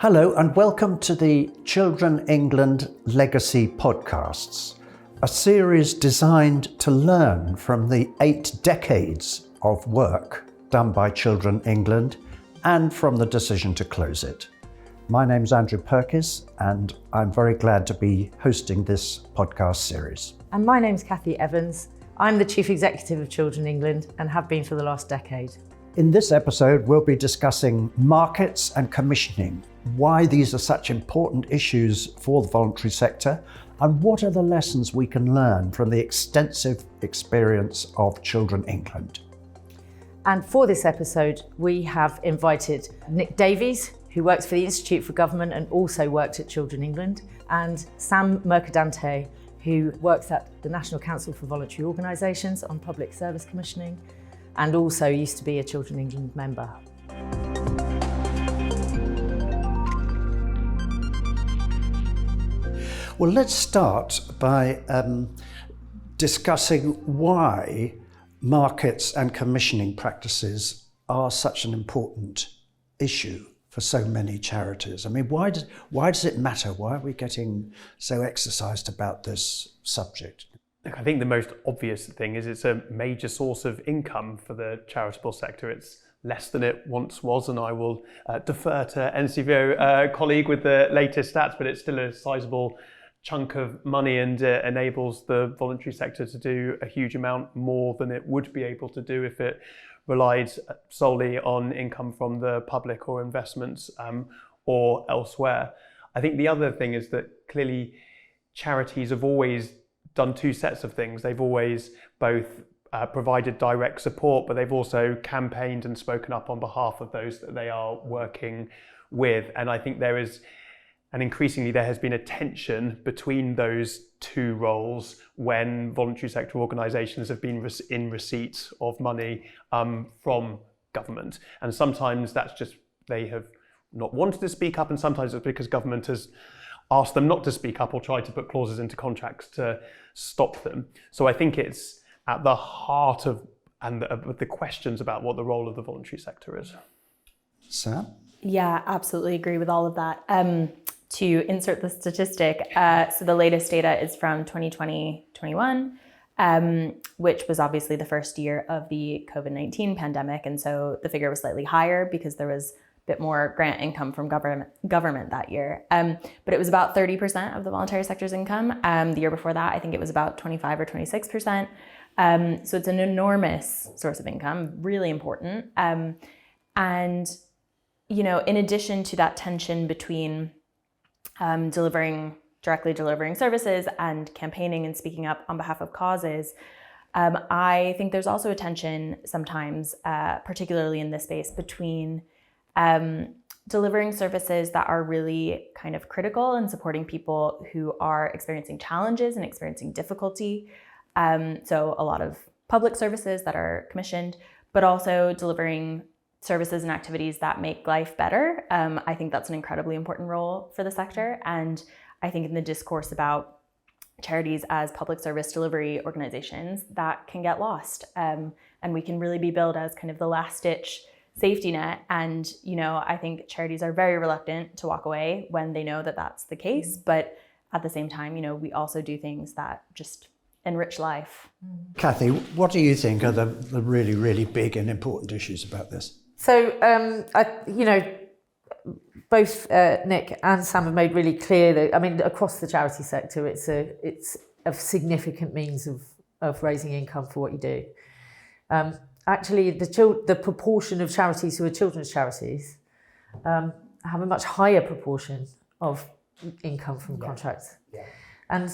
Hello and welcome to the Children England Legacy Podcasts, a series designed to learn from the 8 decades of work done by Children England and from the decision to close it. My name's Andrew Purkis and I'm very glad to be hosting this podcast series. And my name's Cathy Evans. I'm the Chief Executive of Children England and have been for the last decade. In this episode, we'll be discussing markets and commissioning, why these are such important issues for the voluntary sector, and what are the lessons we can learn from the extensive experience of Children England. And for this episode, we have invited Nick Davies, who works for the Institute for Government and also worked at Children England, and Sam Mercadante, who works at the National Council for Voluntary Organisations on public service commissioning, and also used to be a Children England member. Well, let's start by discussing why markets and commissioning practices are such an important issue for so many charities. I mean, why does it matter? Why are we getting so exercised about this subject? Look, I think the most obvious thing is it's a major source of income for the charitable sector. It's less than it once was, and I will defer to NCVO colleague with the latest stats, but it's still a sizable chunk of money and enables the voluntary sector to do a huge amount more than it would be able to do if it relied solely on income from the public or investments or elsewhere. I think the other thing is that clearly charities have always done 2 sets of things. They've always both provided direct support, but they've also campaigned and spoken up on behalf of those that they are working with. And I think increasingly there has been a tension between those 2 roles when voluntary sector organisations have been in receipt of money from government. And sometimes that's just they have not wanted to speak up, and sometimes it's because government has asked them not to speak up or tried to put clauses into contracts to stop them. So I think it's at the heart of the questions about what the role of the voluntary sector is. Sam? Yeah, absolutely agree with all of that. To insert the statistic, so the latest data is from 2020-21, which was obviously the first year of the COVID-19 pandemic. And so the figure was slightly higher because there was a bit more grant income from government that year. But it was about 30% of the voluntary sector's income. The year before that, I think it was about 25 or 26%. So it's an enormous source of income, really important. And, you know, in addition to that tension between directly delivering services and campaigning and speaking up on behalf of causes, I think there's also a tension sometimes, particularly in this space, between delivering services that are really kind of critical and supporting people who are experiencing challenges and experiencing difficulty. So a lot of public services that are commissioned, but also delivering services and activities that make life better. I think that's an incredibly important role for the sector. And I think in the discourse about charities as public service delivery organizations, that can get lost. And we can really be billed as kind of the last ditch safety net. And, you know, I think charities are very reluctant to walk away when they know that that's the case. But at the same time, you know, we also do things that just enrich life. Cathy, what do you think are the really, really big and important issues about this? So, both Nick and Sam have made really clear that, I mean, across the charity sector, it's a significant means of raising income for what you do. Actually, the proportion of charities who are children's charities have a much higher proportion of income from contracts. Yeah. And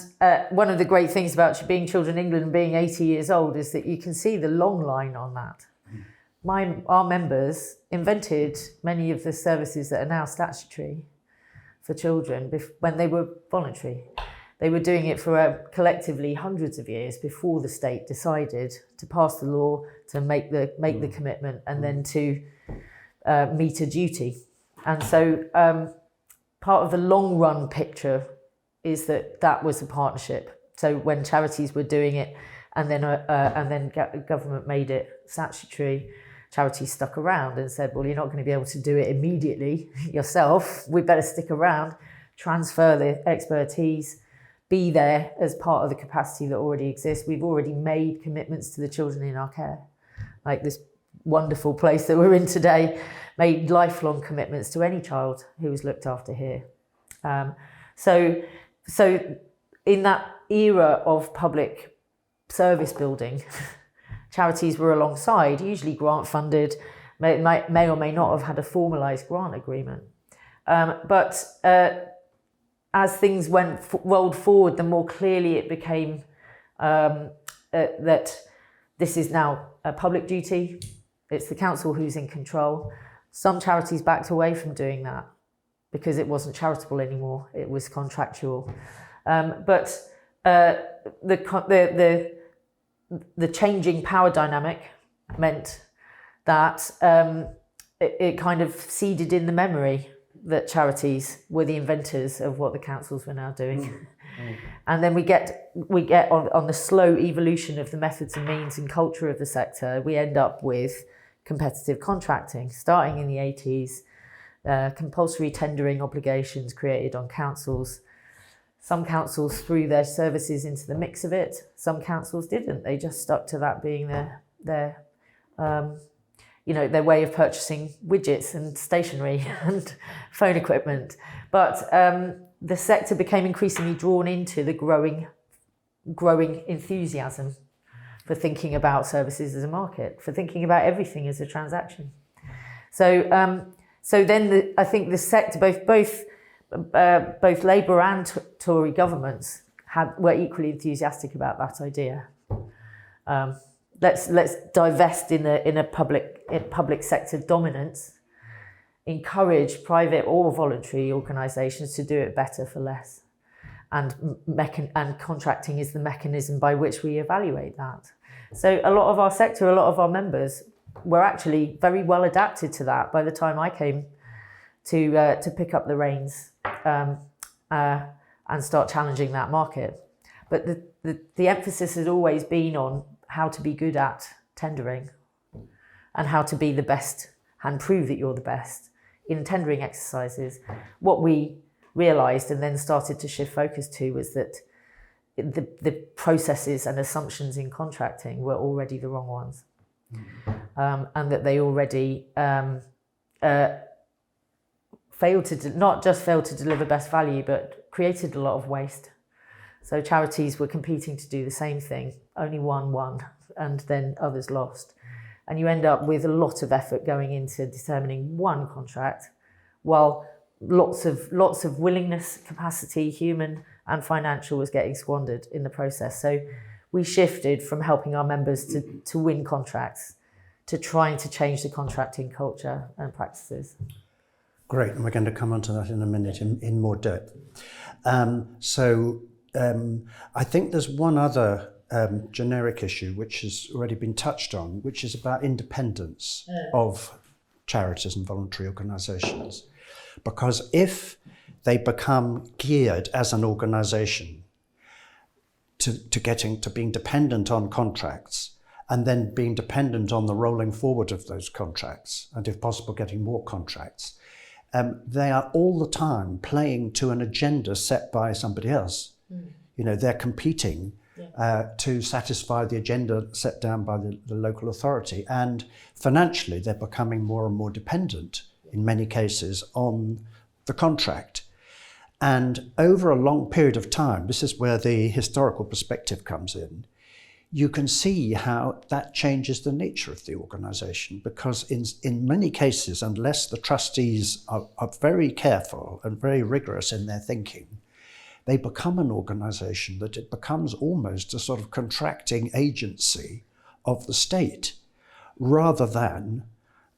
one of the great things about being Children England and being 80 years old is that you can see the long line on that. Our members invented many of the services that are now statutory for children when they were voluntary. They were doing it for collectively hundreds of years before the state decided to pass the law, to make the commitment, and then to meet a duty. And so part of the long run picture is that was a partnership. So when charities were doing it, and then government made it statutory, Charities stuck around and said, well, you're not going to be able to do it immediately yourself. We better stick around, transfer the expertise, be there as part of the capacity that already exists. We've already made commitments to the children in our care. Like this wonderful place that we're in today made lifelong commitments to any child who was looked after here. So in that era of public service building, charities were alongside, usually grant funded, may or may not have had a formalised grant agreement. But as things rolled forward, the more clearly it became that this is now a public duty. It's the council who's in control. Some charities backed away from doing that because it wasn't charitable anymore. It was contractual. But the changing power dynamic meant that it kind of seeded in the memory that charities were the inventors of what the councils were now doing. And then we get on the slow evolution of the methods and means and culture of the sector, we end up with competitive contracting, starting in the 80s, compulsory tendering obligations created on councils. Some councils threw their services into the mix of it. Some councils didn't. They just stuck to that being their way of purchasing widgets and stationery and phone equipment. But the sector became increasingly drawn into the growing enthusiasm for thinking about services as a market, for thinking about everything as a transaction. So then I think the sector, both Labour and Tory governments were equally enthusiastic about that idea. Let's divest in a public sector dominance, encourage private or voluntary organisations to do it better for less, and contracting is the mechanism by which we evaluate that. So a lot of our sector, a lot of our members were actually very well adapted to that by the time I came to pick up the reins and start challenging that market. But the emphasis has always been on how to be good at tendering and how to be the best and prove that you're the best in tendering exercises. What we realised and then started to shift focus to was that the processes and assumptions in contracting were already the wrong ones, and that they already not just failed to deliver best value, but created a lot of waste. So charities were competing to do the same thing. Only one won, and then others lost. And you end up with a lot of effort going into determining one contract, while lots of willingness, capacity, human and financial, was getting squandered in the process. So we shifted from helping our members to win contracts to trying to change the contracting culture and practices. Great, and we're going to come on to that in a minute in more depth. I think there's one other generic issue which has already been touched on, which is about independence of charities and voluntary organisations. Because if they become geared as an organisation to being dependent on contracts, and then being dependent on the rolling forward of those contracts, and if possible getting more contracts, they are all the time playing to an agenda set by somebody else. You know, they're competing to satisfy the agenda set down by the local authority. And financially, they're becoming more and more dependent, in many cases, on the contract. And over a long period of time, this is where the historical perspective comes in, you can see how that changes the nature of the organisation, because in many cases, unless the trustees are very careful and very rigorous in their thinking, they become an organisation that it becomes almost a sort of contracting agency of the state, rather than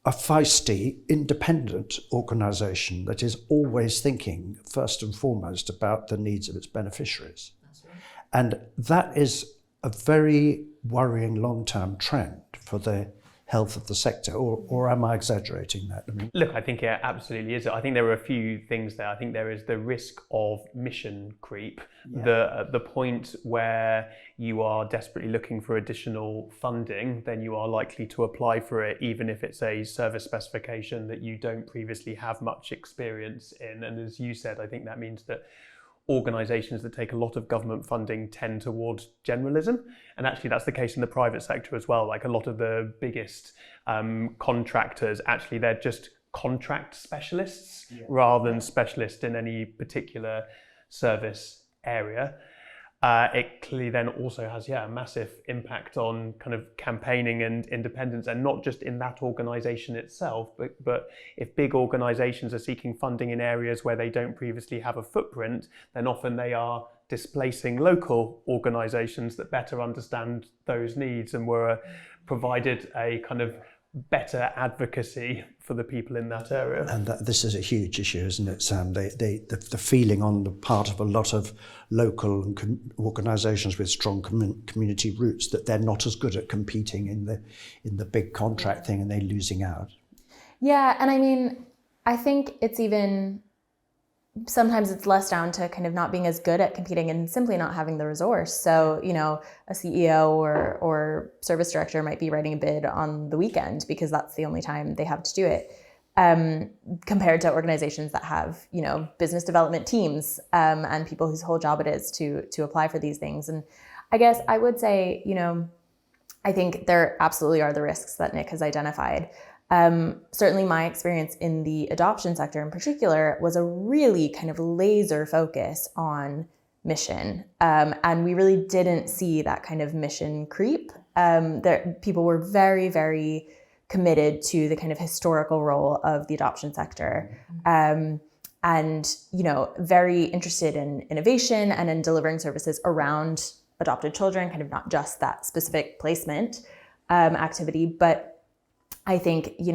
a feisty, independent organisation that is always thinking first and foremost about the needs of its beneficiaries. Right. And that is a very worrying long-term trend for the health of the sector, or am I exaggerating that? I mean, look, I think it absolutely is. I think there are a few things there. I think there is the risk of mission creep, the point where you are desperately looking for additional funding, then you are likely to apply for it, even if it's a service specification that you don't previously have much experience in. And as you said, I think that means that organisations that take a lot of government funding tend towards generalism, and actually that's the case in the private sector as well. Like a lot of the biggest contractors, actually they're just contract specialists rather than specialists in any particular service area. It clearly then also has a massive impact on kind of campaigning and independence, and not just in that organisation itself, but if big organisations are seeking funding in areas where they don't previously have a footprint, then often they are displacing local organisations that better understand those needs and were provided a kind of better advocacy for the people in that area. And this is a huge issue, isn't it, Sam? The feeling on the part of a lot of local organisations with strong community roots that they're not as good at competing in the big contract thing, and they're losing out. Yeah, and I mean, I think it's even sometimes it's less down to kind of not being as good at competing and simply not having the resource. So, a CEO or service director might be writing a bid on the weekend because that's the only time they have to do it, compared to organizations that have, business development teams and people whose whole job it is to apply for these things. And I guess I would say, I think there absolutely are the risks that Nick has identified. Certainly my experience in the adoption sector in particular was a really kind of laser focus on mission. And we really didn't see that kind of mission creep. People were very, very committed to the kind of historical role of the adoption sector. And, very interested in innovation and in delivering services around adopted children, kind of not just that specific placement activity, but I think, it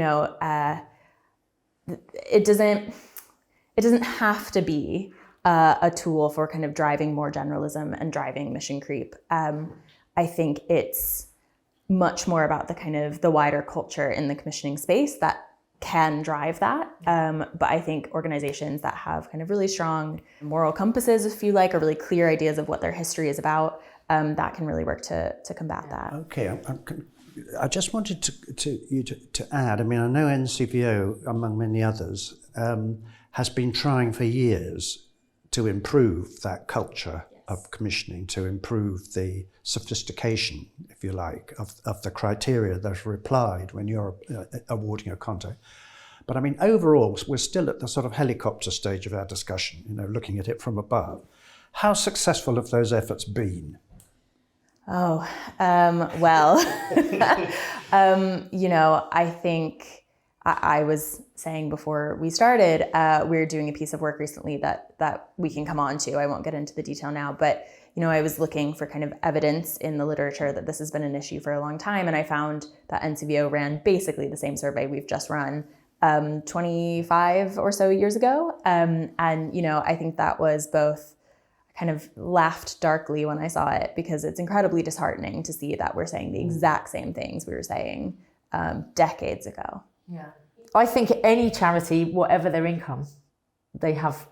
doesn't have to be a tool for kind of driving more generalism and driving mission creep. I think it's much more about the kind of the wider culture in the commissioning space that can drive that. But I think organizations that have kind of really strong moral compasses, if you like, or really clear ideas of what their history is about, that can really work to combat that. Okay, I just wanted to add, I mean, I know NCVO, among many others, has been trying for years to improve that culture of commissioning, to improve the sophistication, if you like, of the criteria that are applied when you're awarding a contract. But I mean, overall, we're still at the sort of helicopter stage of our discussion, looking at it from above. How successful have those efforts been? Well, I think I was saying before we started, we're doing a piece of work recently that we can come on to. I won't get into the detail now, but, I was looking for kind of evidence in the literature that this has been an issue for a long time. And I found that NCVO ran basically the same survey we've just run 25 or so years ago. And, I think that was both kind of laughed darkly when I saw it, because it's incredibly disheartening to see that we're saying the exact same things we were saying decades ago. Yeah, I think any charity, whatever their income, they have,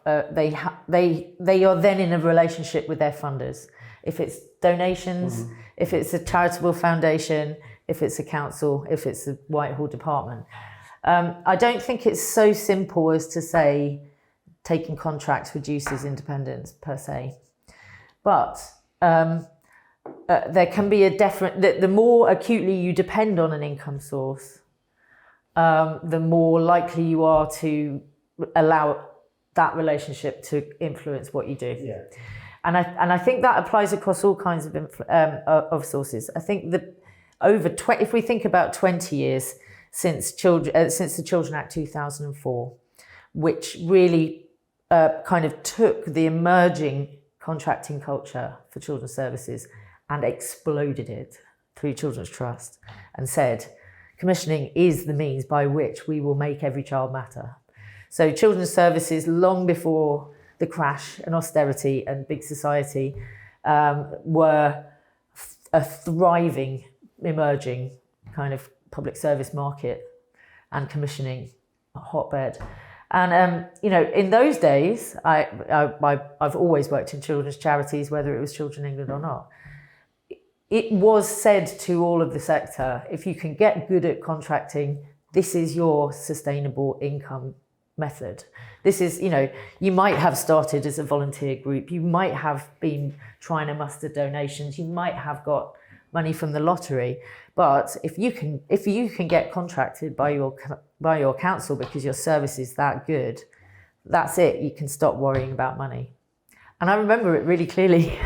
they are then in a relationship with their funders. If it's donations, if it's a charitable foundation, if it's a council, if it's a Whitehall department. I don't think it's so simple as to say taking contracts reduces independence per se. But there can be a the more acutely you depend on an income source, the more likely you are to allow that relationship to influence what you do. Yeah. And I think that applies across all kinds of sources. I think that if we think about 20 years since the Children Act 2004, which really kind of took the emerging contracting culture for children's services and exploded it through Children's Trust and said, commissioning is the means by which we will make every child matter. So children's services, long before the crash and austerity and big society, were a thriving, emerging kind of public service market and commissioning hotbed. And in those days, I've always worked in children's charities, whether it was Children England or not. It was said to all of the sector, if you can get good at contracting, this is your sustainable income method. This is, you might have started as a volunteer group, you might have been trying to muster donations, you might have got money from the lottery, but if you can get contracted by your council because your service is that good, that's it. You can stop worrying about money. And I remember it really clearly.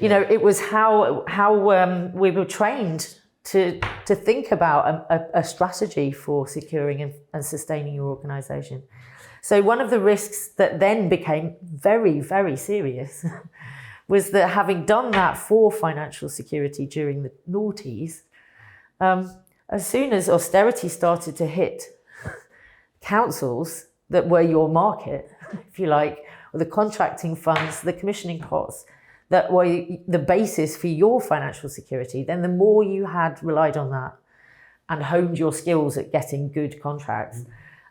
It was how we were trained to think about a strategy for securing and sustaining your organisation. So one of the risks that then became very, very serious was that having done that for financial security during the noughties, as soon as austerity started to hit councils that were your market, if you like, or the contracting funds, the commissioning pots, that were the basis for your financial security, then the more you had relied on that and honed your skills at getting good contracts,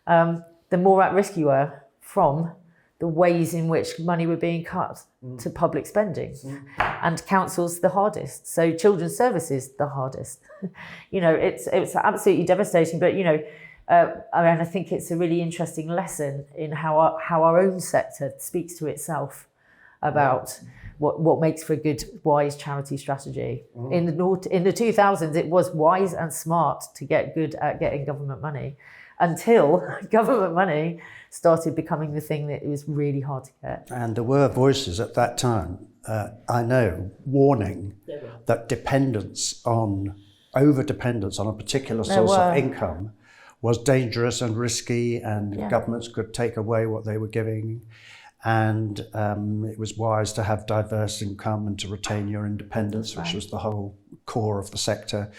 the more at risk you were from the ways in which money were being cut to public spending. And councils the hardest. So children's services the hardest. It's absolutely devastating, but I think it's a really interesting lesson in how our own sector speaks to itself about what makes for a good, wise charity strategy. In the 2000s, it was wise and smart to get good at getting government money, until government money started becoming the thing that it was really hard to get. And there were voices at that time, I know, warning that over-dependence on a particular source of income was dangerous and risky, and governments could take away what they were giving. And it was wise to have diverse income and to retain your independence, which was the whole core of the sector.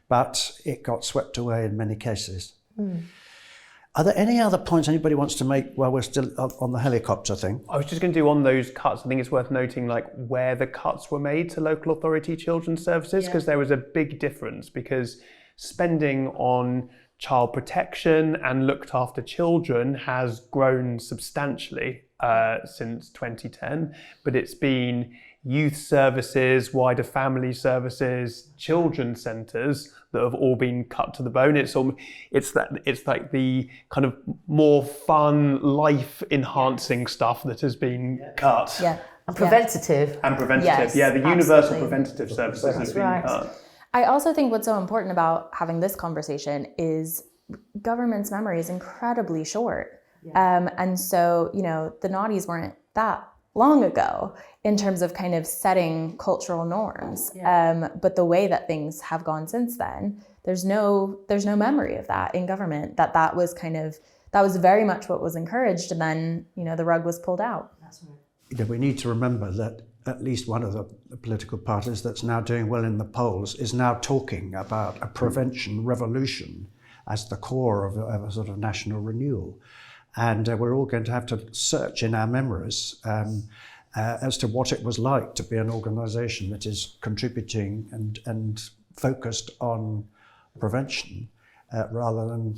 But it got swept away in many cases. Are there any other points anybody wants to make while we're still on the helicopter thing? I was just going to do on those cuts. I think it's worth noting where the cuts were made to local authority children's services, because there was a big difference, because spending on child protection and looked after children has grown substantially since 2010, but it's been youth services, wider family services, children's centres that have all been cut to the bone. It's like the kind of more fun, life-enhancing stuff that has been cut. Yeah, and preventative. And preventative, yes, the universal preventative services have been cut. I also think what's so important about having this conversation is government's memory is incredibly short. And so, the naughties weren't that long ago in terms of kind of setting cultural norms. But the way that things have gone since then, there's no memory of that in government, that was very much what was encouraged, and then, the rug was pulled out. That's right. We need to remember that at least one of the political parties that's now doing well in the polls is now talking about a prevention revolution as the core of a sort of national renewal. And we're all going to have to search in our memories as to what it was like to be an organisation that is contributing and focused on prevention rather than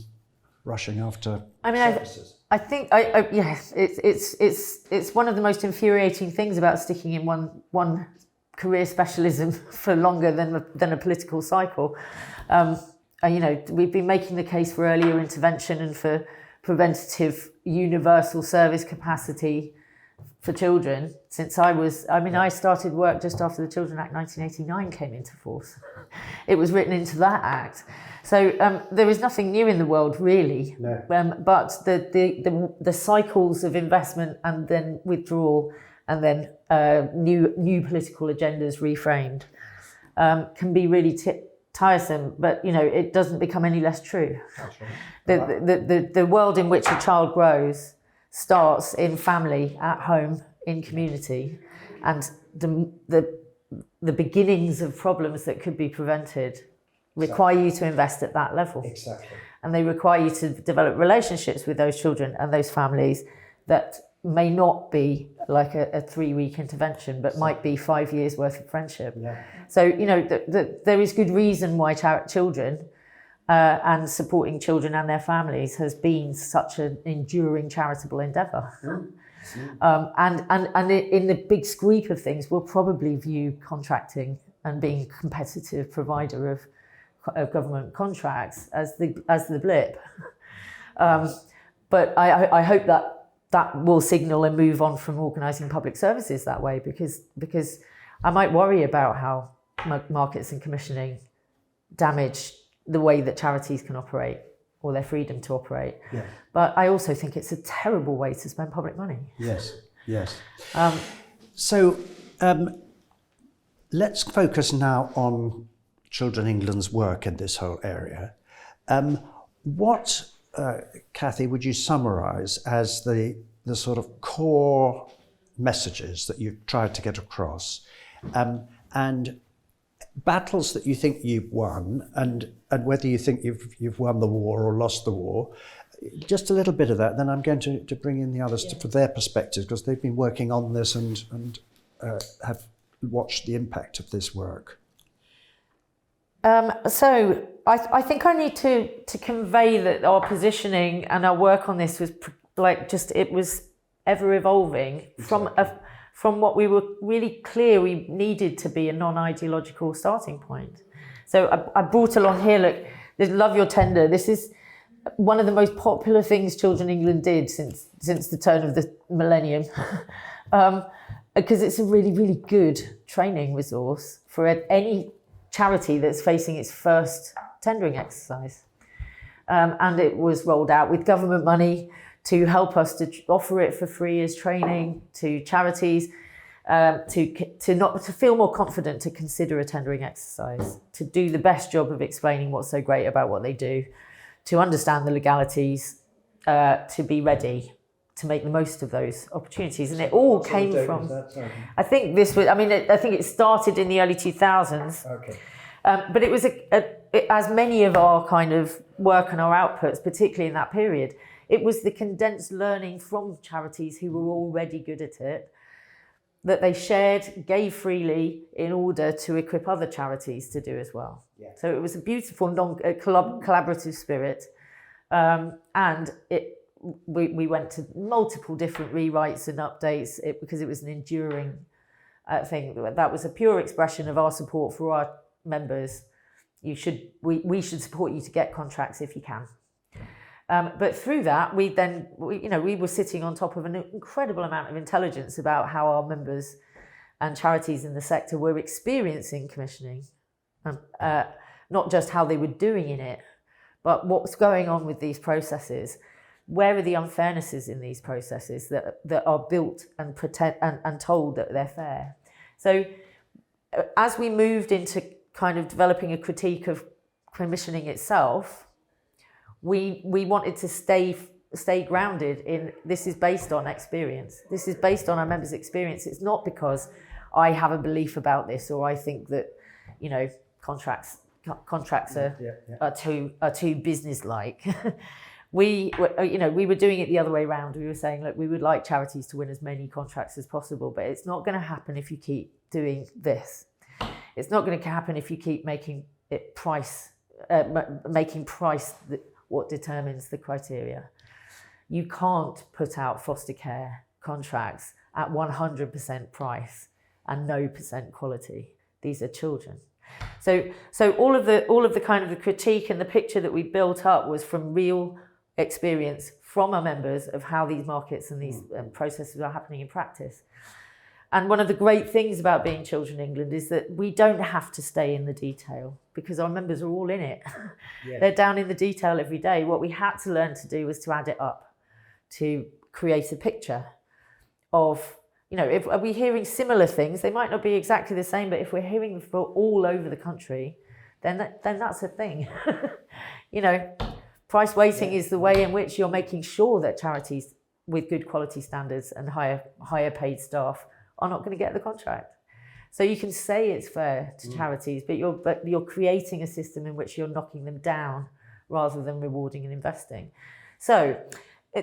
rushing after services. I think it's one of the most infuriating things about sticking in one career specialism for longer than a political cycle. We've been making the case for earlier intervention and for preventative universal service capacity for children since I started work just after the Children Act 1989 came into force. It was written into that act. So there is nothing new in the world, really. No. But the cycles of investment and then withdrawal and then new political agendas reframed can be really tiresome. But it doesn't become any less true. That's right. The world in which a child grows starts in family, at home, in community, and the beginnings of problems that could be prevented require you to invest at that level. Exactly. And they require you to develop relationships with those children and those families that may not be like a 3-week intervention, but might be 5 years worth of friendship. Yeah. So, there is good reason why children and supporting children and their families has been such an enduring charitable endeavour. And in the big sweep of things, we'll probably view contracting and being a competitive provider of government contracts as the blip. But I hope that will signal a move on from organising public services that way, because I might worry about how markets and commissioning damage the way that charities can operate or their freedom to operate. Yeah. But I also think it's a terrible way to spend public money. Yes, yes. So let's focus now on Children England's work in this whole area. What, Cathy, would you summarise as the sort of core messages that you've tried to get across, and battles that you think you've won, and whether you think you've won the war or lost the war? Just a little bit of that, then I'm going to bring in the others for their perspectives, because they've been working on this and have watched the impact of this work. So I think I need to convey that our positioning and our work on this was it was ever evolving. Exactly. From what we were really clear we needed to be a non-ideological starting point. So I brought along here, look, Love Your Tender. This is one of the most popular things Children England did since the turn of the millennium, because it's a really, really good training resource for any charity that's facing its first tendering exercise. And it was rolled out with government money to help us to offer it for free as training to charities, to feel more confident to consider a tendering exercise, to do the best job of explaining what's so great about what they do, to understand the legalities, to be ready to make the most of those opportunities. And it all came from, I think I think it started in the early 2000s. Okay. But it was, as many of our kind of work and our outputs, particularly in that period, it was the condensed learning from charities who were already good at it, that they shared, gave freely in order to equip other charities to do as well. Yeah. So it was a beautiful collaborative spirit. And we went to multiple different rewrites and updates because it was an enduring thing. That was a pure expression of our support for our members. We should support you to get contracts if you can. But through that, we were sitting on top of an incredible amount of intelligence about how our members and charities in the sector were experiencing commissioning, not just how they were doing in it, but what's going on with these processes. Where are the unfairnesses in these processes that are built and and told that they're fair? So as we moved into kind of developing a critique of commissioning itself, we wanted to stay grounded in this is based on experience. This is based on our members' experience. It's not because I have a belief about this or I think that, contracts are too business-like. We were doing it the other way around. We were saying, look, we would like charities to win as many contracts as possible, but it's not going to happen if you keep doing this. It's not going to happen if you keep making price what determines the criteria. You can't put out foster care contracts at 100% price and no % quality. These are children. So all of the kind of the critique and the picture that we built up was from real experience from our members of how these markets and these processes are happening in practice. And one of the great things about being Children England is that we don't have to stay in the detail because our members are all in it. Yeah. They're down in the detail every day. What we had to learn to do was to add it up, to create a picture of, if are we hearing similar things? They might not be exactly the same, but if we're hearing them from all over the country, then that's a thing. Price weighting is the way in which you're making sure that charities with good quality standards and higher paid staff are not going to get the contract. So you can say it's fair to charities, but you're creating a system in which you're knocking them down rather than rewarding and investing. So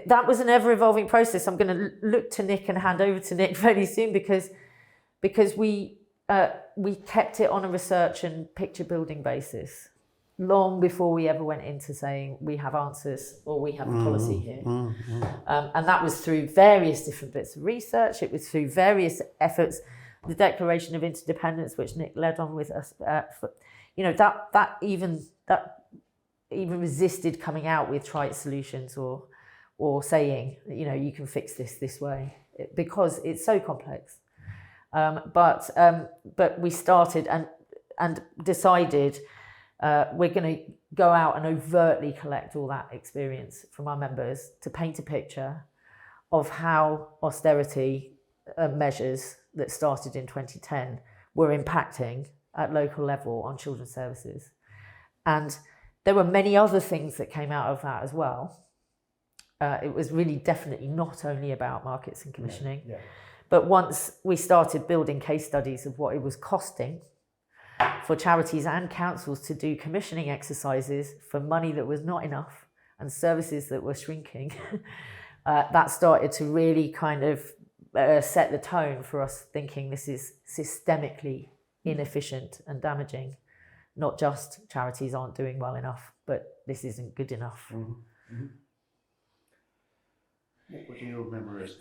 that was an ever-evolving process. I'm going to look to Nick and hand over to Nick very soon because we kept it on a research and picture building basis. long before we ever went into saying we have answers or we have a policy here. And that was through various different bits of research. It was through various efforts. The Declaration of Interdependence, which Nick led on with us, that even resisted coming out with trite solutions or saying, you can fix this way, because it's so complex. But we started and decided we're going to go out and overtly collect all that experience from our members to paint a picture of how austerity measures that started in 2010 were impacting at local level on children's services. And there were many other things that came out of that as well. It was really definitely not only about markets and commissioning, but once we started building case studies of what it was costing for charities and councils to do commissioning exercises for money that was not enough and services that were shrinking, that started to really kind of set the tone for us thinking this is systemically inefficient and damaging. Not just charities aren't doing well enough, but this isn't good enough. What do you remember as?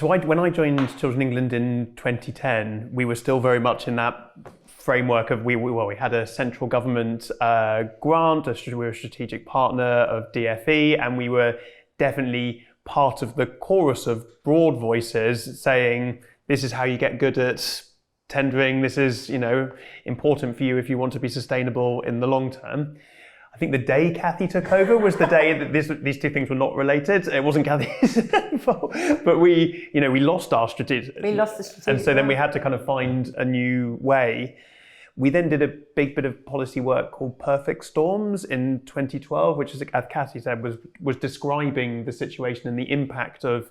When I joined Children England in 2010, we were still very much in that framework of we had a central government grant, we were a strategic partner of DFE, and we were definitely part of the chorus of broad voices saying this is how you get good at tendering, this is important for you if you want to be sustainable in the long term. I think the day Kathy took over was the day that these two things were not related. It wasn't Kathy's fault, but we lost our strategic. We lost the strategic. And so then we had to kind of find a new way. We then did a big bit of policy work called Perfect Storms in 2012, which, as Kathy said, was describing the situation and the impact of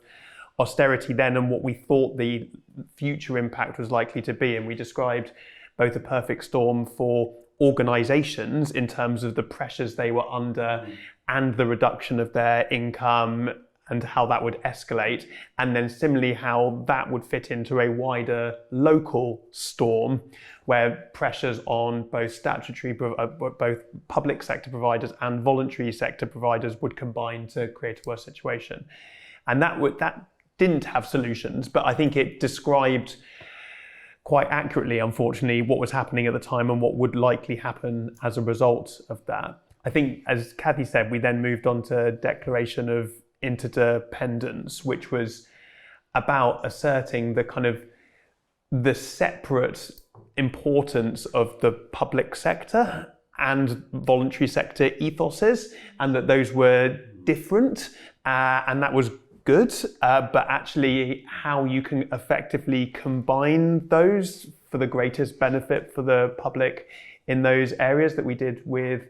austerity then and what we thought the future impact was likely to be. And we described both a perfect storm for organisations in terms of the pressures they were under and the reduction of their income and how that would escalate, and then similarly how that would fit into a wider local storm where pressures on both both public sector providers and voluntary sector providers would combine to create a worse situation. And that didn't have solutions, but I think it described quite accurately, unfortunately, what was happening at the time and what would likely happen as a result of that. I think, as Kathy said, we then moved on to Declaration of Interdependence, which was about asserting the separate importance of the public sector and voluntary sector ethoses, and that those were different, and that was good, but actually how you can effectively combine those for the greatest benefit for the public in those areas that we did with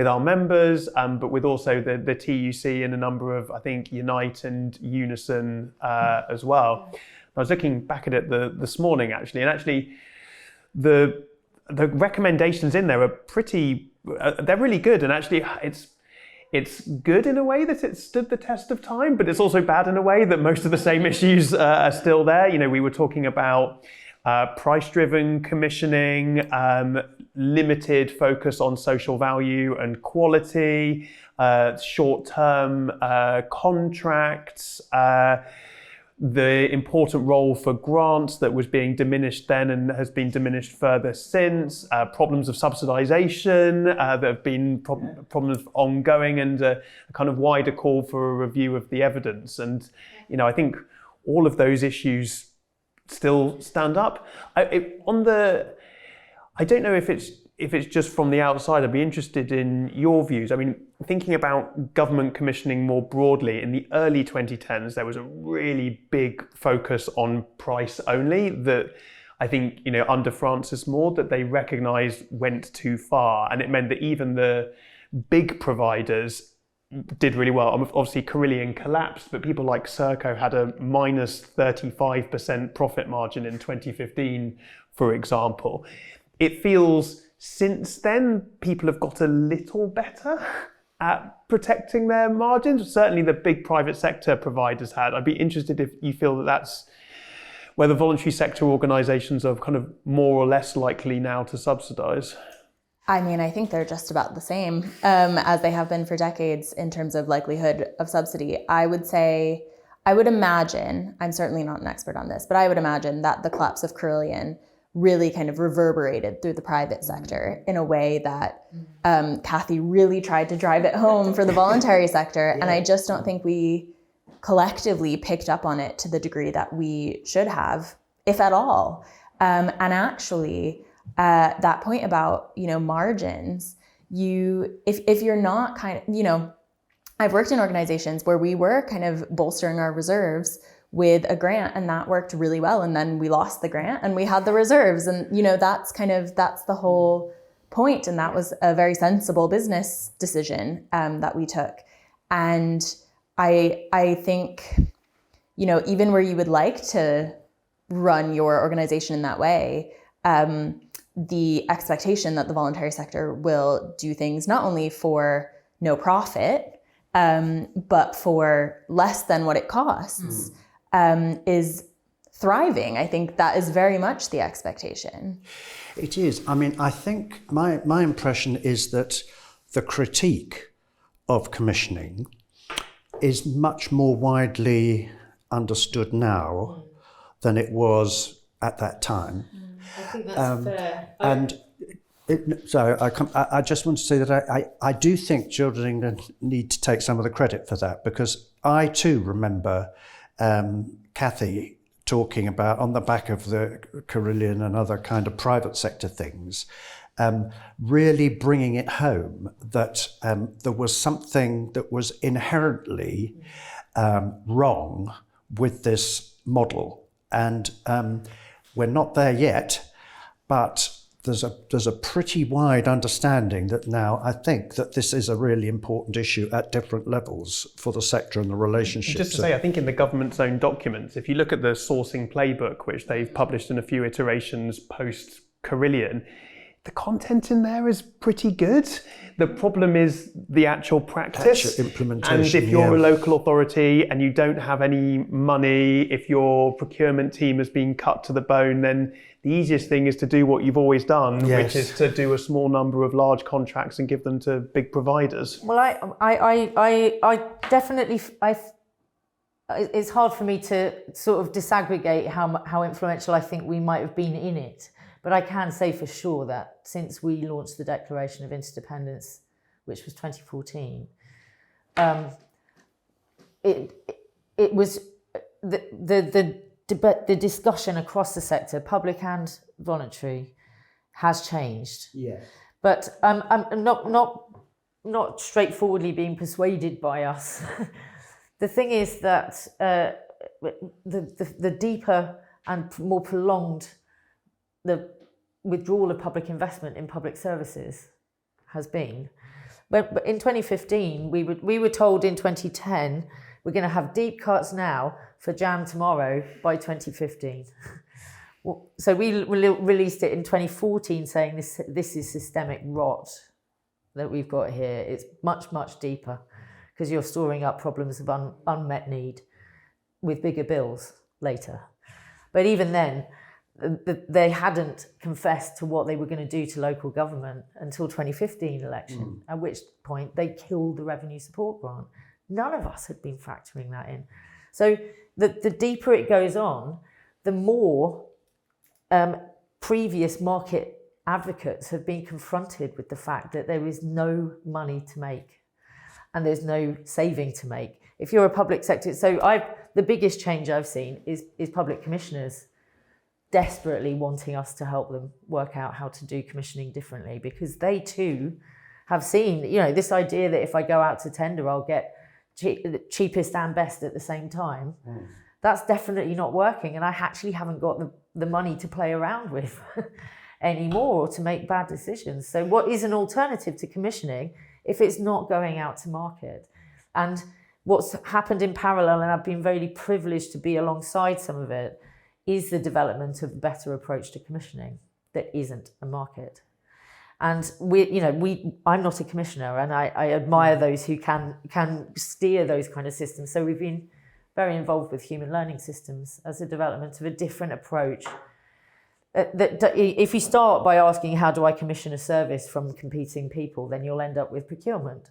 our members, but with also the TUC and a number of, I think, Unite and Unison as well. I was looking back at it this morning actually, and actually the recommendations in there are they're really good, and actually it's good in a way that it stood the test of time, but it's also bad in a way that most of the same issues are still there. We were talking about price-driven commissioning, limited focus on social value and quality, short-term contracts, the important role for grants that was being diminished then and has been diminished further since, problems of subsidisation that have been problems ongoing, and a kind of wider call for a review of the evidence. And, I think all of those issues still stand up. I don't know if it's just from the outside. I'd be interested in your views. I mean, thinking about government commissioning more broadly, in the early 2010s, there was a really big focus on price only that I think, under Francis Moore, that they recognised went too far. And it meant that even the big providers did really well. Obviously, Carillion collapsed, but people like Serco had a minus 35% profit margin in 2015, for example. It feels since then people have got a little better at protecting their margins. Certainly the big private sector providers had. I'd be interested if you feel that that's whether voluntary sector organisations are kind of more or less likely now to subsidise. I mean, I think they're just about the same as they have been for decades in terms of likelihood of subsidy. I would imagine, I'm certainly not an expert on this, but I would imagine that the collapse of Carillion really kind of reverberated through the private sector in a way that Kathy really tried to drive it home for the voluntary sector. And I just don't think we collectively picked up on it to the degree that we should have, if at all. And actually, that point about, margins, if you're not kind of, I've worked in organizations where we were kind of bolstering our reserves with a grant, and that worked really well. And then we lost the grant and we had the reserves, and that's the whole point. And that was a very sensible business decision that we took. And I think, even where you would like to run your organization in that way, the expectation that the voluntary sector will do things not only for no profit, but for less than what it costs, is thriving. I think that is very much the expectation. It is. I mean, I think my impression is that the critique of commissioning is much more widely understood now than it was at that time. I think that's fair. And I just want to say that I do think Children in England need to take some of the credit for that, because I too remember Kathy talking about, on the back of the Carillion and other kind of private sector things, really bringing it home that there was something that was inherently wrong with this model. And we're not there yet, but there's a pretty wide understanding that now I think that this is a really important issue at different levels for the sector and the relationship. Just to say, I think in the government's own documents, if you look at the sourcing playbook, which they've published in a few iterations post Carillion, the content in there is pretty good. The problem is the actual practice. Implementation. And if you're a local authority and you don't have any money, if your procurement team has been cut to the bone, then the easiest thing is to do what you've always done, which is to do a small number of large contracts and give them to big providers. Well, I definitely, it's hard for me to sort of disaggregate how influential I think we might have been in it. But I can say for sure that since we launched the Declaration of Interdependence, which was 2014, it was the discussion across the sector, public and voluntary, has changed. Yeah. But I'm not straightforwardly being persuaded by us. The thing is that the deeper and more prolonged the withdrawal of public investment in public services has been. But in 2015, we were told in 2010, we're going to have deep cuts now for jam tomorrow by 2015. So we released it in 2014 saying this is systemic rot that we've got here. It's much, much deeper because you're storing up problems of unmet need with bigger bills later. But even then, they hadn't confessed to what they were going to do to local government until 2015 election, at which point they killed the revenue support grant. None of us had been factoring that in. So the deeper it goes on, the more previous market advocates have been confronted with the fact that there is no money to make and there's no saving to make. If you're a public sector, the biggest change I've seen is public commissioners desperately wanting us to help them work out how to do commissioning differently, because they too have seen, this idea that if I go out to tender, I'll get the cheapest and best at the same time. That's definitely not working. And I actually haven't got the money to play around with anymore or to make bad decisions. So what is an alternative to commissioning if it's not going out to market? And what's happened in parallel, and I've been very privileged to be alongside some of it, is the development of a better approach to commissioning that isn't a market. And I'm not a commissioner, and I admire those who can steer those kind of systems. So we've been very involved with human learning systems as a development of a different approach if you start by asking, how do I commission a service from competing people, then you'll end up with procurement.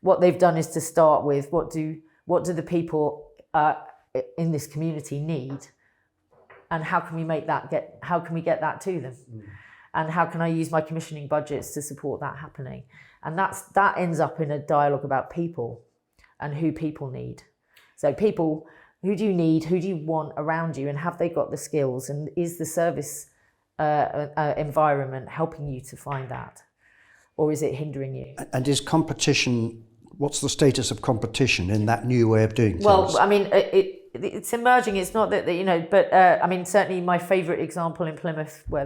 What they've done is to start with, what do the people in this community need, and how can we get that to them? And how can I use my commissioning budgets to support that happening? And that ends up in a dialogue about people and who people need. So people, who do you need? Who do you want around you? And have they got the skills? And is the service environment helping you to find that? Or is it hindering you? And is competition, what's the status of competition in that new way of doing things? Well, I mean, it's emerging. It's not that, but I mean, certainly my favourite example in Plymouth, where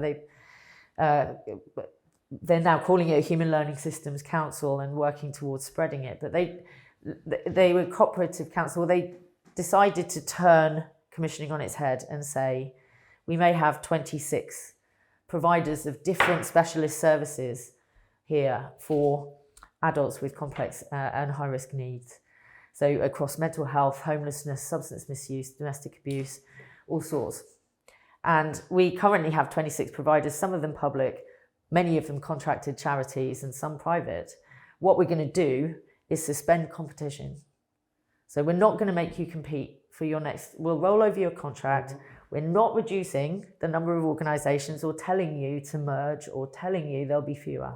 they're now calling it a Human Learning Systems Council and working towards spreading it. But they were a cooperative council. They decided to turn commissioning on its head and say, we may have 26 providers of different specialist services here for adults with complex and high-risk needs. So across mental health, homelessness, substance misuse, domestic abuse, all sorts. And we currently have 26 providers, some of them public, many of them contracted charities and some private. What we're going to do is suspend competition. So we're not going to make you compete for your next, we'll roll over your contract. We're not reducing the number of organisations or telling you to merge or telling you there'll be fewer.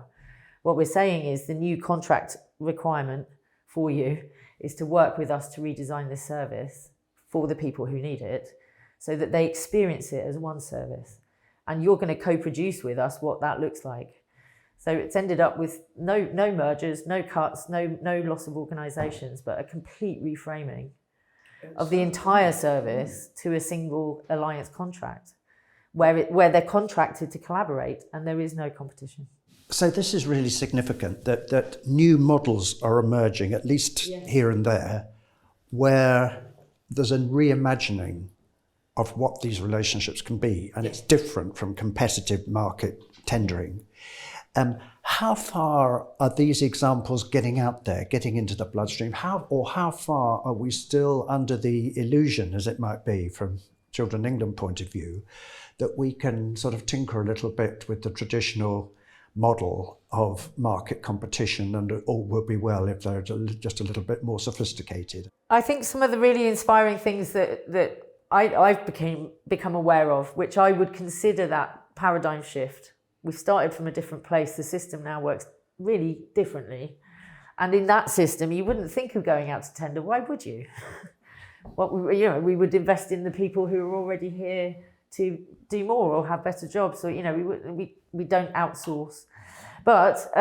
What we're saying is the new contract requirement for you is to work with us to redesign this service for the people who need it so that they experience it as one service. And you're going to co-produce with us what that looks like. So it's ended up with no mergers, no cuts, no loss of organisations, but a complete reframing of the entire service to a single alliance contract where they're contracted to collaborate and there is no competition. So this is really significant that new models are emerging, at least here and there, where there's a reimagining of what these relationships can be, and it's different from competitive market tendering. How far are these examples getting out there, getting into the bloodstream? How far are we still under the illusion, as it might be from Children England point of view, that we can sort of tinker a little bit with the traditional model of market competition and all will be well if they're just a little bit more sophisticated? I think some of the really inspiring things that I've become aware of, which I would consider that paradigm shift. We've started from a different place. The system now works really differently. And in that system, you wouldn't think of going out to tender. Why would you? We would invest in the people who are already here to do more or have better jobs. So, we don't outsource. But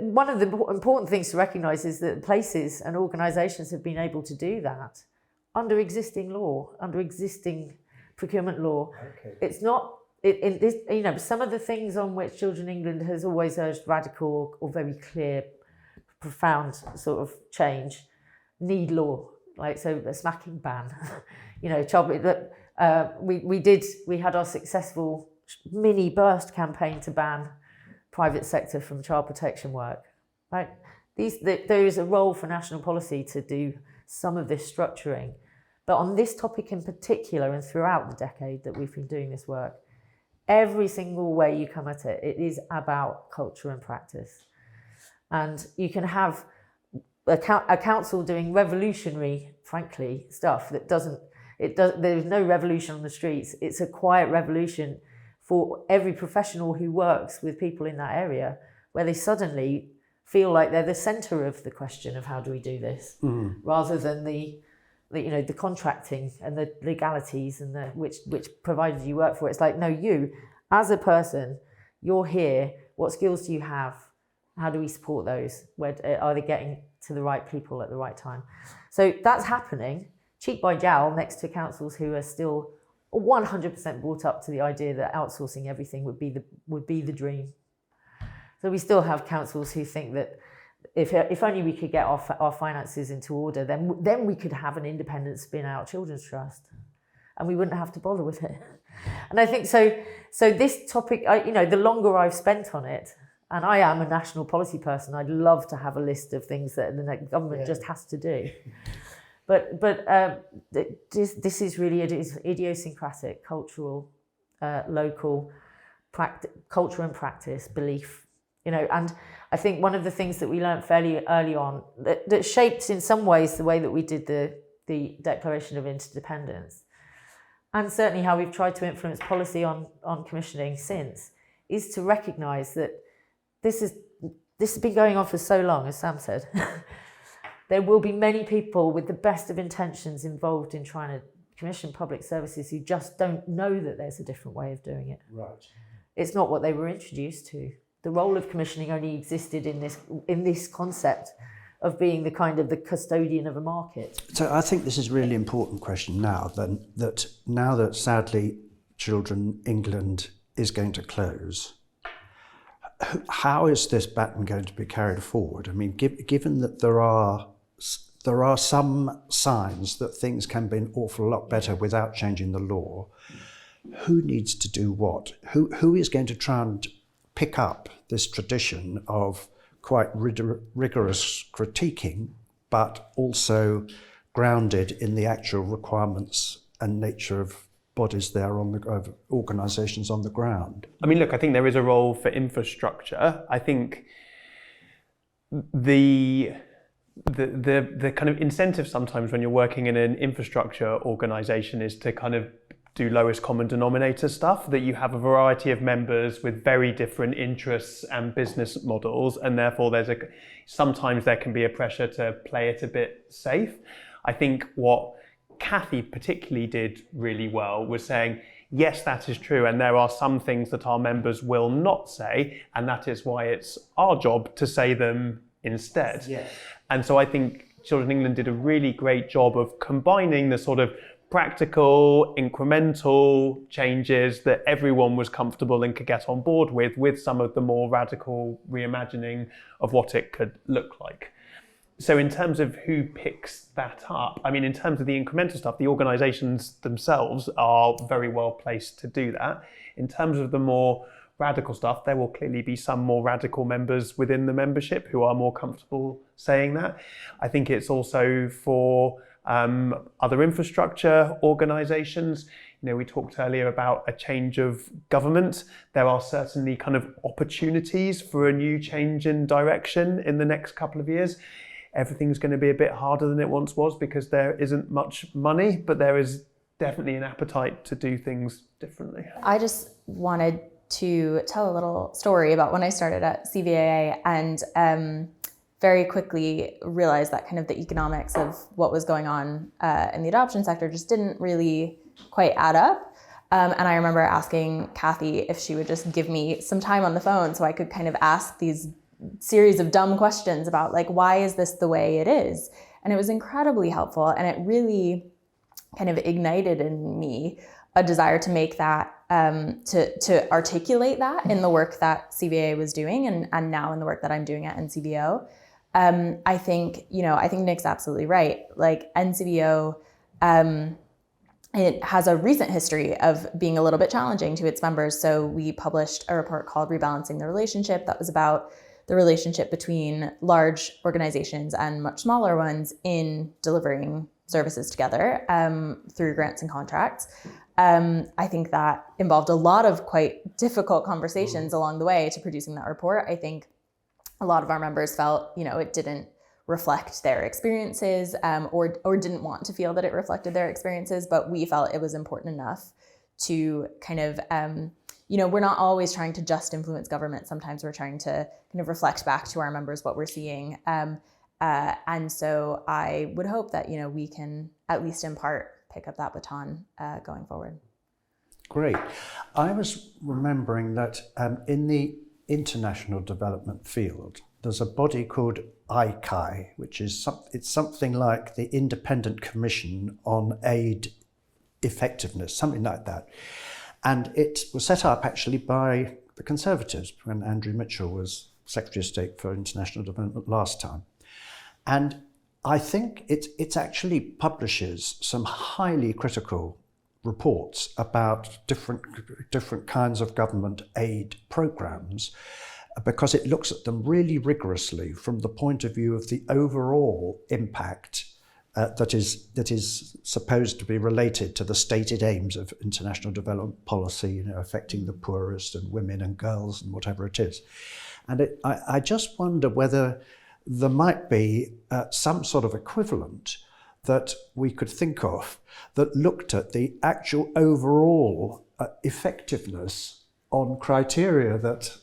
one of the important things to recognise is that places and organisations have been able to do that under existing law, under existing procurement law. Okay. It's not... some of the things on which Children England has always urged radical or very clear, profound sort of change need law. Like, so a smacking ban, we had our successful mini burst campaign to ban private sector from child protection work. Right? There is a role for national policy to do some of this structuring, but on this topic in particular, and throughout the decade that we've been doing this work, every single way you come at it, it is about culture and practice. And you can have a council doing revolutionary, frankly, stuff that there's no revolution on the streets. It's a quiet revolution for every professional who works with people in that area, where they suddenly feel like they're the centre of the question of how do we do this, rather than the contracting and the legalities and which providers you work for. It's like, no, you as a person, you're here. What skills do you have? How do we support those? Where are they getting to the right people at the right time? So that's happening cheek by jowl next to councils who are still 100% brought up to the idea that outsourcing everything would be the dream. So we still have councils who think that if only we could get our finances into order, then we could have an independent spin-out children's trust, and we wouldn't have to bother with it. And I think so this topic, the longer I've spent on it, and I am a national policy person, I'd love to have a list of things that the government just has to do. But this is really idiosyncratic, cultural local culture and practice, belief, and I think one of the things that we learned fairly early on that shaped in some ways the way that we did the Declaration of Interdependence, and certainly how we've tried to influence policy on commissioning since, is to recognise that this has been going on for so long, as Sam said. There will be many people with the best of intentions involved in trying to commission public services who just don't know that there's a different way of doing it. Right. It's not what they were introduced to. The role of commissioning only existed in this concept of being the kind of the custodian of a market. So I think this is a really important question now, now that sadly Children England is going to close. How is this baton going to be carried forward? I mean, given that there are some signs that things can be an awful lot better without changing the law, who needs to do what? Who is going to try and pick up this tradition of quite rigorous critiquing, but also grounded in the actual requirements and nature of bodies there of organisations on the ground? I mean, look, I think there is a role for infrastructure. I think the kind of incentive sometimes when you're working in an infrastructure organisation is to kind of do lowest common denominator stuff, that you have a variety of members with very different interests and business models, and therefore sometimes there can be a pressure to play it a bit safe. I think what Kathy particularly did really well was saying, yes, that is true, and there are some things that our members will not say, and that is why it's our job to say them instead. Yeah. And so I think Children England did a really great job of combining the sort of practical, incremental changes that everyone was comfortable and could get on board with some of the more radical reimagining of what it could look like. So in terms of who picks that up, I mean, in terms of the incremental stuff, the organisations themselves are very well placed to do that. In terms of the more radical stuff, there will clearly be some more radical members within the membership who are more comfortable saying that. I think it's also for other infrastructure organisations. We talked earlier about a change of government. There are certainly kind of opportunities for a new change in direction in the next couple of years. Everything's going to be a bit harder than it once was because there isn't much money, but there is definitely an appetite to do things differently. I just wanted to tell a little story about when I started at CVAA and very quickly realized that kind of the economics of what was going on in the adoption sector just didn't really quite add up. And I remember asking Kathy if she would just give me some time on the phone so I could kind of ask these series of dumb questions about like, why is this the way it is? And it was incredibly helpful. And it really kind of ignited in me a desire to make that, to articulate that in the work that CVA was doing and now in the work that I'm doing at NCVO. I think Nick's absolutely right. Like NCVO, it has a recent history of being a little bit challenging to its members. So we published a report called Rebalancing the Relationship that was about the relationship between large organizations and much smaller ones in delivering services together through grants and contracts. I think that involved a lot of quite difficult conversations along the way to producing that report. I think a lot of our members felt, it didn't reflect their experiences or didn't want to feel that it reflected their experiences, but we felt it was important enough to kind of, we're not always trying to just influence government. Sometimes we're trying to kind of reflect back to our members what we're seeing. And so I would hope that, we can at least in part pick up that baton going forward. Great. I was remembering that in the international development field, there's a body called ICAI, which is it's something like the Independent Commission on Aid Effectiveness, something like that. And it was set up actually by the Conservatives when Andrew Mitchell was Secretary of State for International Development last time. And I think it actually publishes some highly critical reports about different kinds of government aid programs, because it looks at them really rigorously from the point of view of the overall impact that is supposed to be related to the stated aims of international development policy, affecting the poorest and women and girls and whatever it is. And I just wonder whether there might be some sort of equivalent that we could think of that looked at the actual overall effectiveness on criteria that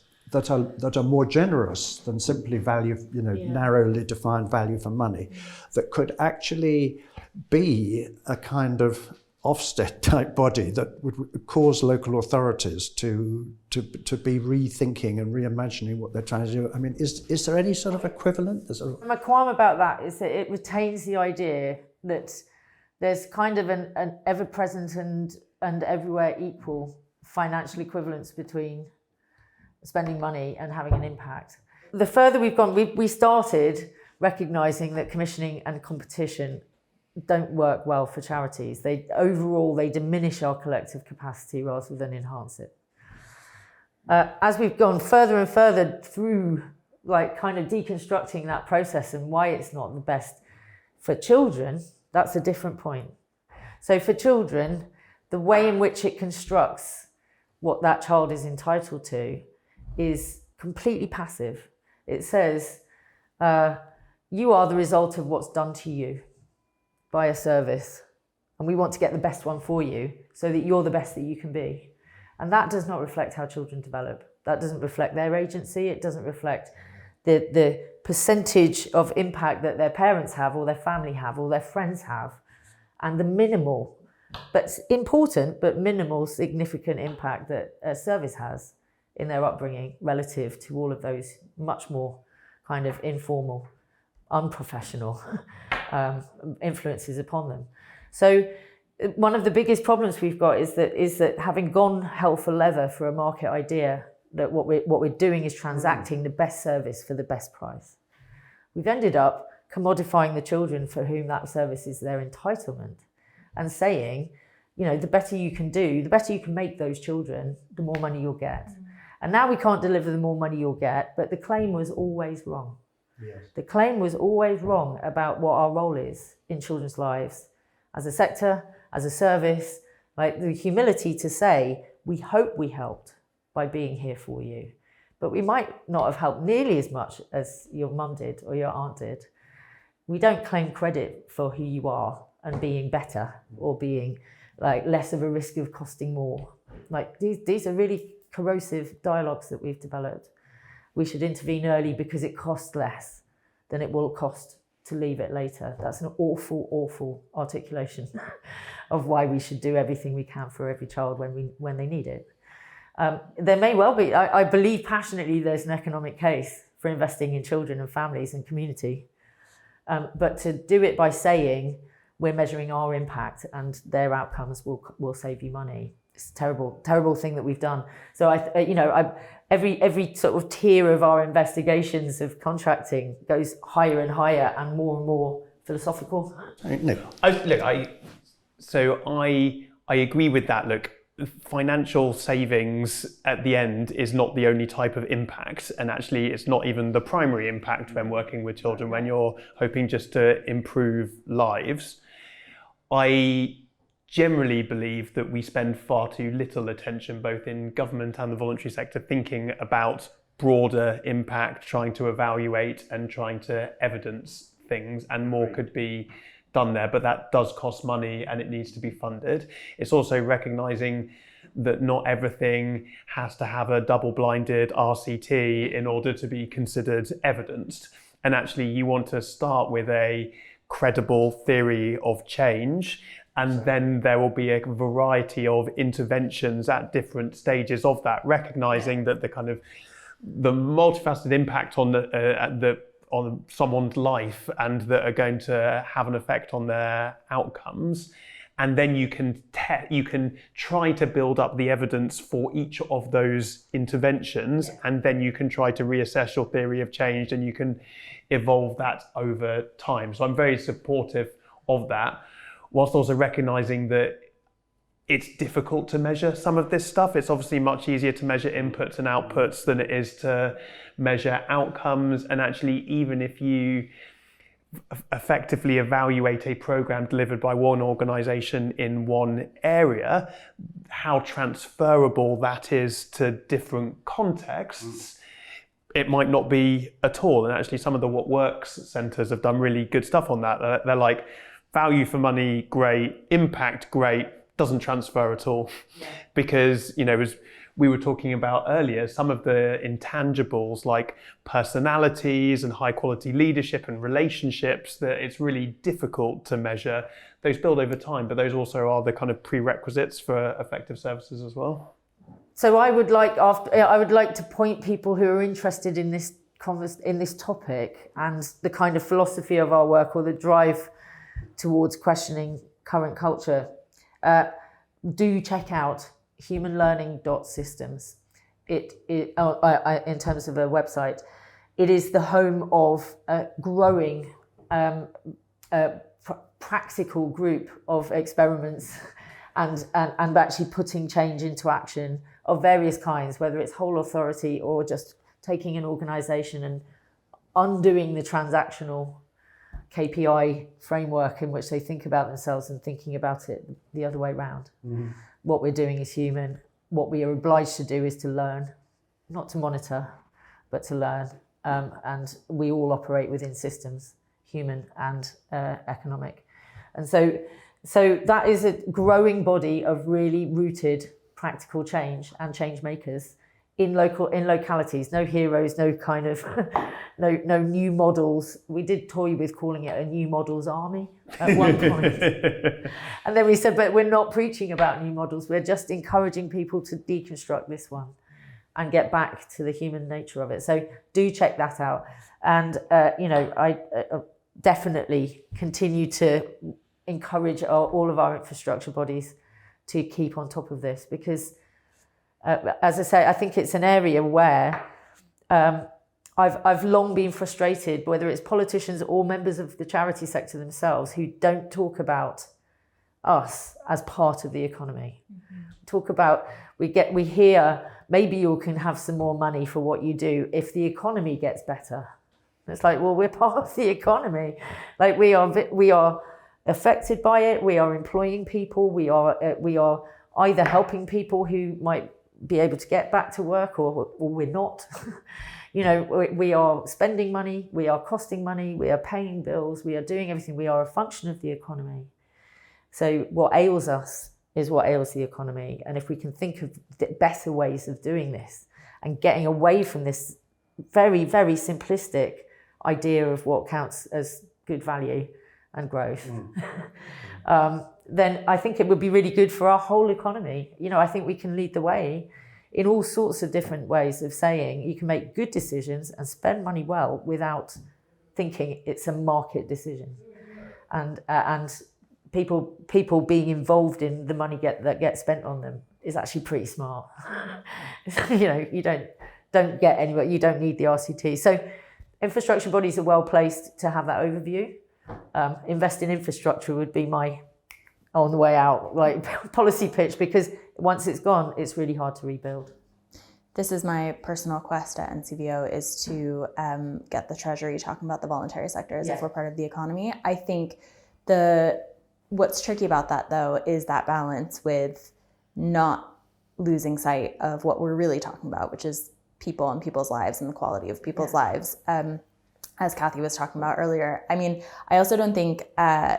are more generous than simply value, narrowly defined value for money, that could actually be a kind of Ofsted type body that would cause local authorities to be rethinking and reimagining what they're trying to do. I mean, is there any sort of equivalent? My qualm about that is that it retains the idea that there's kind of an ever-present and everywhere equal financial equivalence between spending money and having an impact. The further we've gone, we started recognising that commissioning and competition don't work well for charities. They diminish our collective capacity rather than enhance it. As we've gone further and further through, kind of deconstructing that process and why it's not the best for children, that's a different point. So for children, the way in which it constructs what that child is entitled to is completely passive. It says, you are the result of what's done to you by a service, and we want to get the best one for you so that you're the best that you can be. And that does not reflect how children develop. That doesn't reflect their agency. It doesn't reflect the percentage of impact that their parents have, or their family have, or their friends have, and the minimal, but important, but minimal significant impact that a service has in their upbringing relative to all of those much more kind of informal, unprofessional influences upon them. So one of the biggest problems we've got is that having gone hell for leather for a market idea, that what we're doing is transacting the best service for the best price. We've ended up commodifying the children for whom that service is their entitlement, and saying, the better you can do, the better you can make those children, the more money you'll get. And now we can't deliver the more money you'll get, but the claim was always wrong. Yes. The claim was always wrong about what our role is in children's lives as a sector, as a service, the humility to say, we hope we helped by being here for you, but we might not have helped nearly as much as your mum did or your aunt did. We don't claim credit for who you are and being better or being less of a risk of costing more. These are really corrosive dialogues that we've developed. We should intervene early because it costs less than it will cost to leave it later. That's an awful, awful articulation of why we should do everything we can for every child when they need it. There may well be, I believe passionately there's an economic case for investing in children and families and community. But to do it by saying we're measuring our impact and their outcomes will save you money, it's a terrible, terrible thing that we've done. So every sort of tier of our investigations of contracting goes higher and higher and more philosophical. No. I agree with that. Look, financial savings at the end is not the only type of impact, and actually it's not even the primary impact when working with children, when you're hoping just to improve lives. I generally believe that we spend far too little attention, both in government and the voluntary sector, thinking about broader impact, trying to evaluate and trying to evidence things, and more could be done there, but that does cost money and it needs to be funded. It's also recognising that not everything has to have a double-blinded RCT in order to be considered evidenced. And actually you want to start with a credible theory of change, and then there will be a variety of interventions at different stages of that, recognising that the multifaceted impact on someone's life and that are going to have an effect on their outcomes. And then you can try to build up the evidence for each of those interventions, and then you can try to reassess your theory of change, and you can evolve that over time. So I'm very supportive of that, whilst also recognising that it's difficult to measure some of this stuff. It's obviously much easier to measure inputs and outputs than it is to measure outcomes. And actually, even if you effectively evaluate a program delivered by one organization in one area, how transferable that is to different contexts, it might not be at all. And actually some of the What Works centres have done really good stuff on that. They're like, value for money, great; impact, great; doesn't transfer at all. Yeah. Because, as we were talking about earlier, some of the intangibles like personalities and high quality leadership and relationships, that it's really difficult to measure. Those build over time, but those also are the kind of prerequisites for effective services as well. So I would like to point people who are interested in this topic and the kind of philosophy of our work, or the drive towards questioning current culture. Do check out humanlearning.systems. In terms of a website, it is the home of a growing practical group of experiments and actually putting change into action of various kinds, whether it's whole authority or just taking an organisation and undoing the transactional KPI framework in which they think about themselves and thinking about it the other way around. Mm-hmm. What we're doing is human. What we are obliged to do is to learn, not to monitor, but to learn. And we all operate within systems, human and economic. And so that is a growing body of really rooted practical change and change makers in localities. No heroes, no kind of no new models. We did toy with calling it a new models army at one point. And then we said, but we're not preaching about new models. We're just encouraging people to deconstruct this one and get back to the human nature of it. So do check that out. And I definitely continue to encourage all of our infrastructure bodies to keep on top of this, because as I say, I think it's an area where I've long been frustrated, whether it's politicians or members of the charity sector themselves, who don't talk about us as part of the economy. Mm-hmm. Talk about, we hear, maybe you can have some more money for what you do if the economy gets better. It's like, well, we're part of the economy. Like we are affected by it. We are employing people. We are either helping people who might be able to get back to work, or we're not. We are spending money. We are costing money. We are paying bills. We are doing everything. We are a function of the economy. So what ails us is what ails the economy. And if we can think of better ways of doing this and getting away from this very, very simplistic idea of what counts as good value and growth, then I think it would be really good for our whole economy. I think we can lead the way in all sorts of different ways of saying you can make good decisions and spend money well without thinking it's a market decision. And people being involved in the money that gets spent on them is actually pretty smart. You don't get anywhere. You don't need the RCT. So infrastructure bodies are well placed to have that overview. Invest in infrastructure would be my on the way out policy pitch, because once it's gone, it's really hard to rebuild. This is my personal quest at NCVO, is to get the Treasury talking about the voluntary sector as if we're part of the economy. I think what's tricky about that, though, is that balance with not losing sight of what we're really talking about, which is people and people's lives and the quality of people's lives. As Kathy was talking about earlier. I mean, I also don't think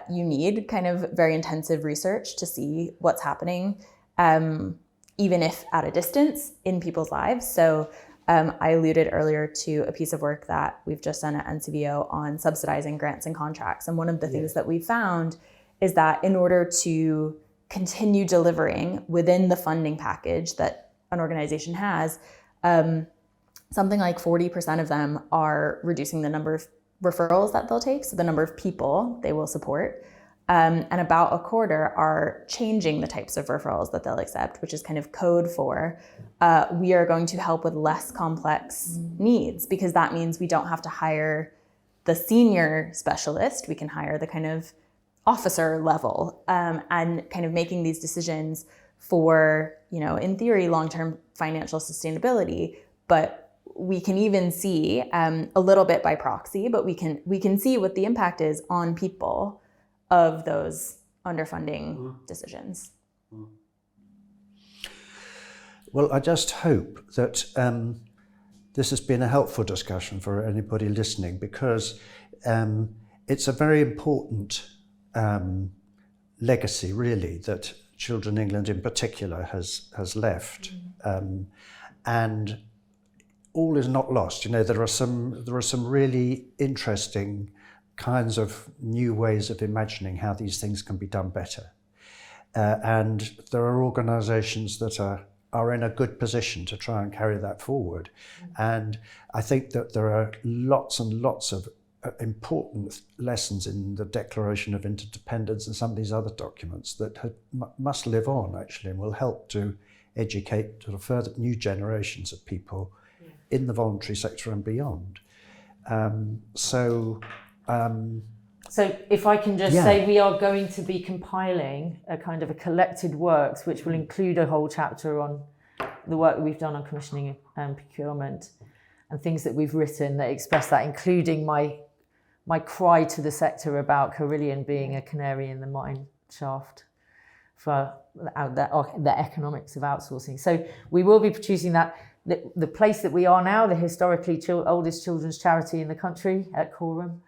you need kind of very intensive research to see what's happening, even if at a distance, in people's lives. So I alluded earlier to a piece of work that we've just done at NCVO on subsidizing grants and contracts. And one of the things that we found is that in order to continue delivering within the funding package that an organization has, something like 40% of them are reducing the number of referrals that they'll take, so the number of people they will support. And about a quarter are changing the types of referrals that they'll accept, which is kind of code for we are going to help with less complex needs, because that means we don't have to hire the senior specialist. We can hire the kind of officer level, and kind of making these decisions for, in theory, long-term financial sustainability, but we can even see a little bit by proxy, but we can see what the impact is on people of those underfunding decisions. Well, I just hope that this has been a helpful discussion for anybody listening, because it's a very important legacy, really, that Children England in particular has left, and all is not lost. You know, there are some really interesting kinds of new ways of imagining how these things can be done better, and there are organisations that are in a good position to try and carry that forward. And I think that there are lots and lots of important lessons in the Declaration of Interdependence and some of these other documents that must live on, actually, and will help to educate sort of further new generations of people in the voluntary sector and beyond. So if I can just say, we are going to be compiling a kind of a collected works, which will include a whole chapter on the work that we've done on commissioning and procurement and things that we've written that express that, including my cry to the sector about Carillion being a canary in the mine shaft for the economics of outsourcing. So we will be producing that. The place that we are now, the historically oldest children's charity in the country at Coram,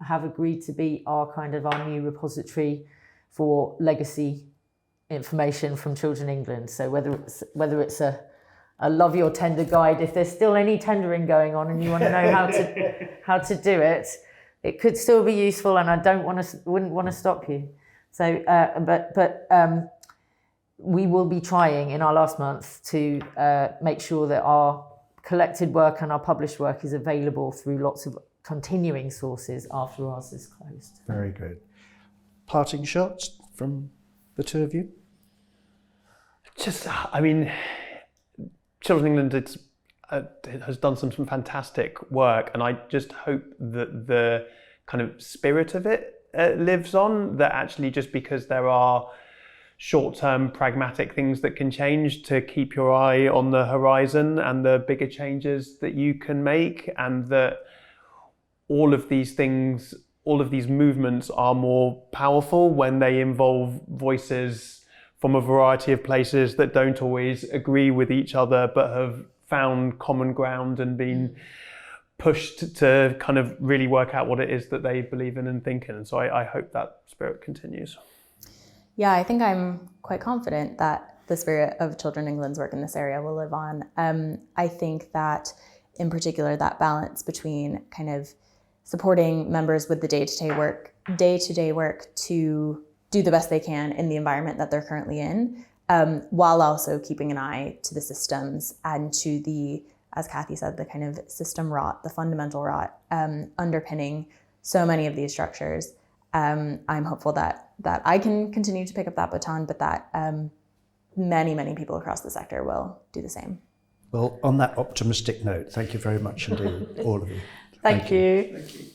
have agreed to be our new repository for legacy information from Children England. So whether it's a love your tender guide, if there's still any tendering going on and you want to know how to do it, it could still be useful, and I wouldn't want to stop you. So, but we will be trying in our last month to make sure that our collected work and our published work is available through lots of continuing sources after ours is closed. Very good. Parting shots from the two of you? Children England has done some fantastic work, and I just hope that the kind of spirit of it lives on, that actually just because there are short-term pragmatic things that can change, to keep your eye on the horizon and the bigger changes that you can make, and that all of these things, all of these movements are more powerful when they involve voices from a variety of places that don't always agree with each other but have found common ground and been pushed to kind of really work out what it is that they believe in and think in. And so I hope that spirit continues. Yeah, I think I'm quite confident that the spirit of Children England's work in this area will live on. I think that in particular, that balance between kind of supporting members with the day-to-day work to do the best they can in the environment that they're currently in, while also keeping an eye to the systems and to the, as Kathy said, the kind of system rot, the fundamental rot underpinning so many of these structures. I'm hopeful that I can continue to pick up that baton, but that many, many people across the sector will do the same. Well, on that optimistic note, thank you very much indeed, all of you. Thank you. Thank you.